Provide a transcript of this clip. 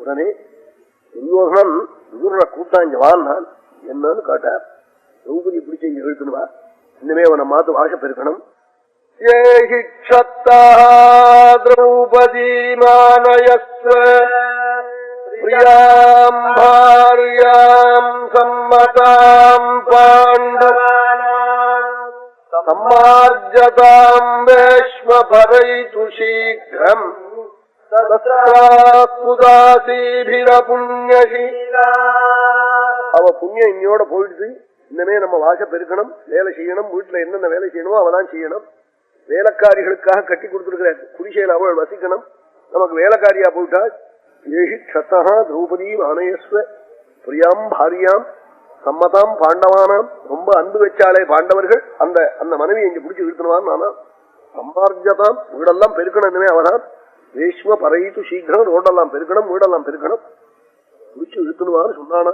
உடனே துரியோதனன் விதுரனை கூட்டாஞ்ச வாழ்நான் என்னன்னு கேட்டார். திரௌபதி பிடிச்ச இங்க இழுக்கணுமா, இன்னுமே அவனை மாத்து வாச பெருக்கணும். ஏஹி க்ஷத்தா திரௌபதி மானயஸ்வ பிரியாம் பார்யாம் சம்மதாம் பாண்டவானாம் சம்மார்ஜதாம் வேஷ்ம பரைது சீக்ரம் அவ புண்ணியம் இன்னையோட போயிடுது. இன்னமே நம்ம வாச பெருக்கணும், வேலை செய்யணும், வீட்டுல என்னென்ன வேலை செய்யணுமோ அவதான் செய்யணும். வேலைக்காரிகளுக்காக கட்டி கொடுத்துருக்கிறார், குடிசையில் அவள் வசிக்கணும், நமக்கு வேலைக்காரியா போயிட்டா. ஏஹி க்ஷத்தா திரௌபதி ஆனயஸ்வ பிரியாம் பாரியாம் சம்மதாம் பாண்டவானாம், ரொம்ப அன்பு வச்சாலே பாண்டவர்கள், அந்த அந்த மனைவி இங்க பிடிச்சி இழுக்கணுவான். ஆனா சம்மார்ஜதாம், வீடெல்லாம் பெருக்கணும், இனிமே அவதான். வேஷ்ம பரைத்து சீக்கிரம், ரோடெல்லாம் பெருக்கணும், வீடெல்லாம் பெருக்கணும், பிடிச்சு இழுக்கணுவான்னு சொன்னானா.